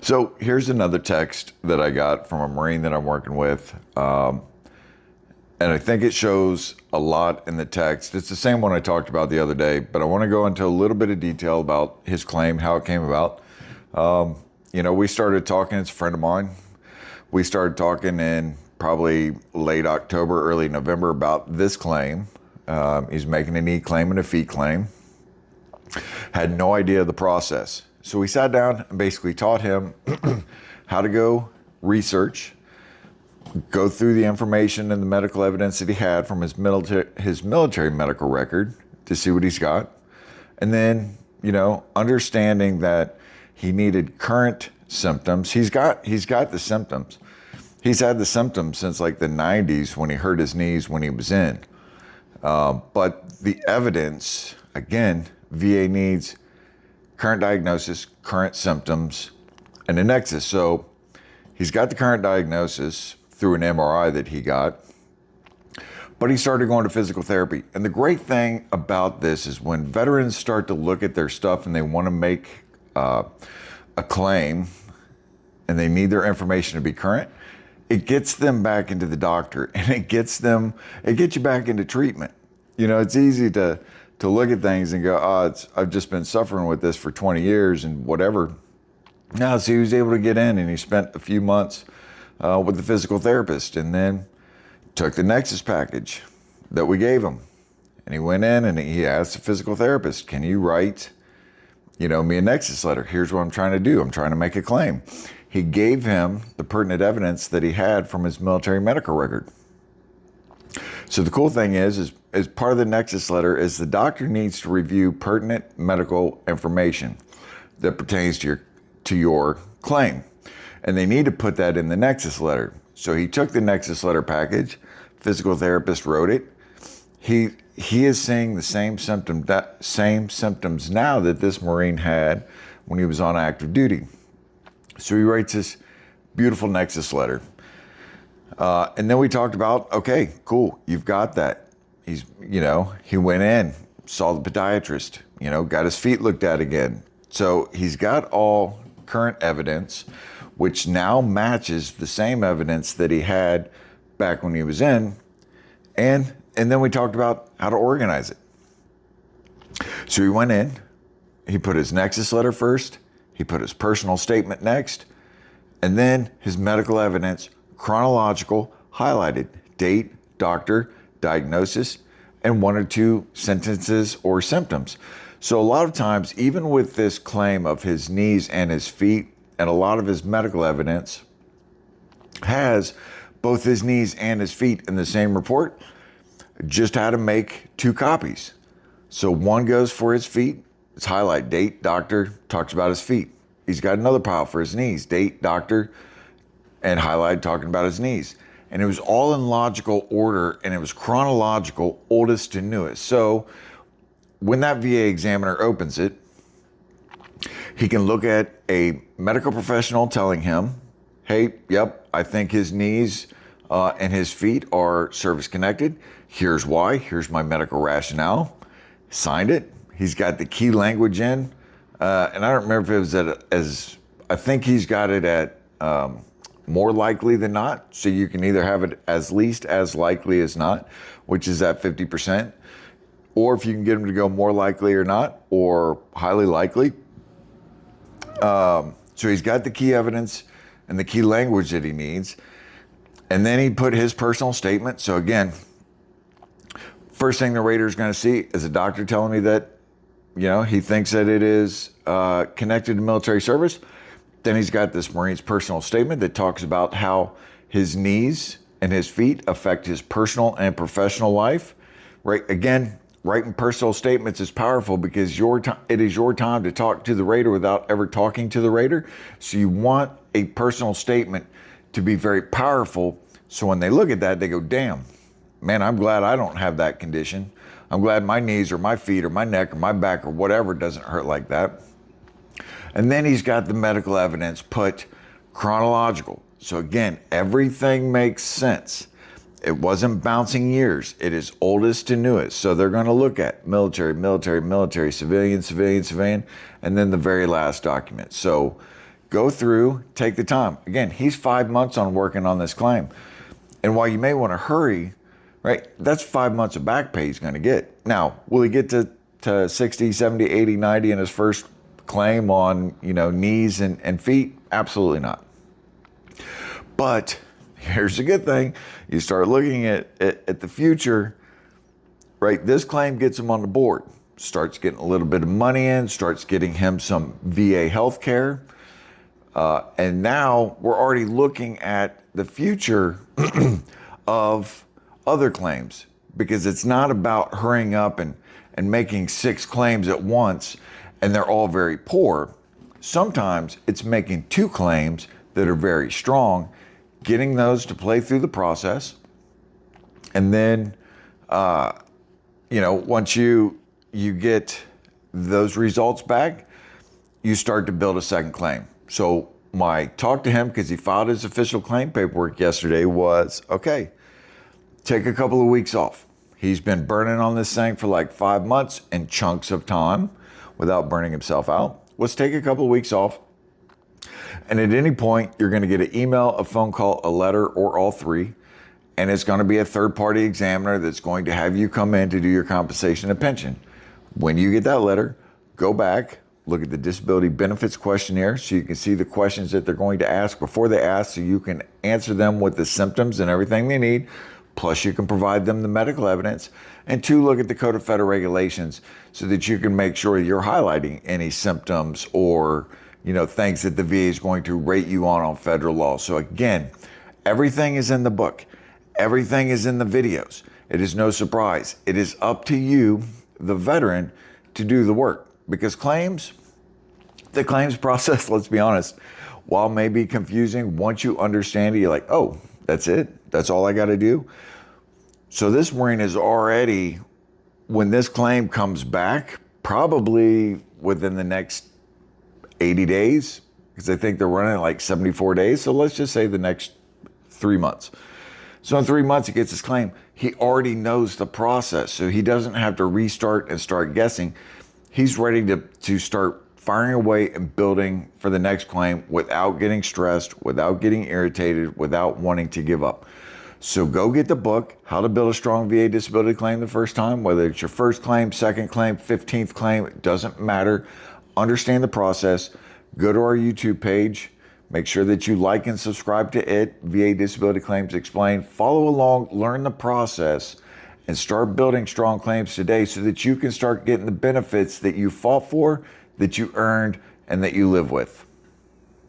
So here's another text that I got from a Marine that I'm working with. And I think it shows a lot in the text. It's the same one I talked about the other day, but I want to go into a little bit of detail about his claim, how it came about. We started talking, it's a friend of mine. We started talking in probably late October, early November about this claim. He's making a knee claim and a feet claim. Had no idea of the process. So we sat down and basically taught him how to go research, go through the information and the medical evidence that he had from his military medical record to see what he's got. And then, understanding that he needed current symptoms. He's got the symptoms. He's had the symptoms since like the 90s when he hurt his knees when he was in. But the evidence, again, VA needs current diagnosis, current symptoms, and a nexus. So he's got the current diagnosis through an MRI that he got, but he started going to physical therapy. And the great thing about this is when veterans start to look at their stuff and they want to make a claim and they need their information to be current, it gets them back into the doctor and it gets you back into treatment. It's easy to look at things and go, I've just been suffering with this for 20 years and whatever. No, so he was able to get in and he spent a few months with the physical therapist and then took the Nexus package that we gave him. And he went in and he asked the physical therapist, can you write, me a Nexus letter? Here's what I'm trying to do. I'm trying to make a claim. He gave him the pertinent evidence that he had from his military medical record. So the cool thing is part of the Nexus letter is the doctor needs to review pertinent medical information that pertains to your claim. And they need to put that in the Nexus letter. So he took the Nexus letter package, physical therapist wrote it. He is seeing the same symptoms now that this Marine had when he was on active duty. So he writes this beautiful Nexus letter. And then we talked about, okay, cool, you've got that. He went in, saw the podiatrist, got his feet looked at again. So he's got all current evidence, which now matches the same evidence that he had back when he was in. And then we talked about how to organize it. So he went in, he put his Nexus letter first, he put his personal statement next, and then his medical evidence, chronological, highlighted, date, doctor, diagnosis, and one or two sentences or symptoms. So a lot of times, even with this claim of his knees and his feet, and a lot of his medical evidence has both his knees and his feet in the same report, just how to make two copies. So one goes for his feet, it's highlight, date, doctor, talks about his feet. He's got another pile for his knees, date, doctor, and highlight talking about his knees. And it was all in logical order and it was chronological, oldest to newest. So when that VA examiner opens it, he can look at a medical professional telling him, hey, yep, I think his knees and his feet are service connected. Here's why. Here's my medical rationale. Signed it. He's got the key language in. And I don't remember if it was I think he's got it at more likely than not. So you can either have it as least as likely as not, which is at 50%. Or if you can get him to go more likely or not, or highly likely. So he's got the key evidence and the key language that he needs. And then he put his personal statement. So again, first thing the rater is going to see is a doctor telling me that, he thinks that it is connected to military service. Then he's got this Marine's personal statement that talks about how his knees and his feet affect his personal and professional life. Right? Again, writing personal statements is powerful because it is your time to talk to the rater without ever talking to the rater. So you want a personal statement to be very powerful. So when they look at that, they go, damn, man, I'm glad I don't have that condition. I'm glad my knees or my feet or my neck or my back or whatever doesn't hurt like that. And then he's got the medical evidence put chronological. So again, everything makes sense. It wasn't bouncing years. It is oldest to newest. So they're going to look at military, civilian, and then the very last document. So Go through, take the time. Again, he's 5 months on working on this claim. And while you may want to hurry, right, that's 5 months of back pay he's going to get. Now, will he get to 60, 70, 80, 90 in his first claim on, knees and feet? Absolutely not. But here's the good thing. You start looking at the future, right? This claim gets him on the board, starts getting a little bit of money in, starts getting him some VA health care. And now we're already looking at the future of other claims, because it's not about hurrying up and making 6 claims at once and they're all very poor. Sometimes it's making 2 claims that are very strong, getting those to play through the process. And then, once you get those results back, you start to build a second claim. So my talk to him, because he filed his official claim paperwork yesterday, was, okay, take a couple of weeks off. He's been burning on this thing for like 5 months in chunks of time without burning himself out. Let's take a couple of weeks off. And at any point, you're going to get an email, a phone call, a letter, or all 3. And it's going to be a third-party examiner that's going to have you come in to do your compensation and pension. When you get that letter, go back, look at the disability benefits questionnaire so you can see the questions that they're going to ask before they ask, so you can answer them with the symptoms and everything they need. Plus, you can provide them the medical evidence. And 2, look at the Code of Federal Regulations so that you can make sure you're highlighting any symptoms or things that the VA is going to rate you on federal law. So again, everything is in the book. Everything is in the videos. It is no surprise. It is up to you, the veteran, to do the work. Because the claims process, let's be honest, while may be confusing, once you understand it, you're like, oh, that's it? That's all I got to do? So this Marine is already, when this claim comes back, probably within the next 80 days, because I think they're running like 74 days. So let's just say the next 3 months. So in 3 months, he gets his claim. He already knows the process, so he doesn't have to restart and start guessing. He's ready to start firing away and building for the next claim without getting stressed, without getting irritated, without wanting to give up. So go get the book, How to Build a Strong VA Disability Claim the First Time, whether it's your first claim, second claim, 15th claim, it doesn't matter. Understand the process. Go to our YouTube page. Make sure that you like and subscribe to it, VA Disability Claims Explained. Follow along, learn the process, and start building strong claims today so that you can start getting the benefits that you fought for, that you earned, and that you live with.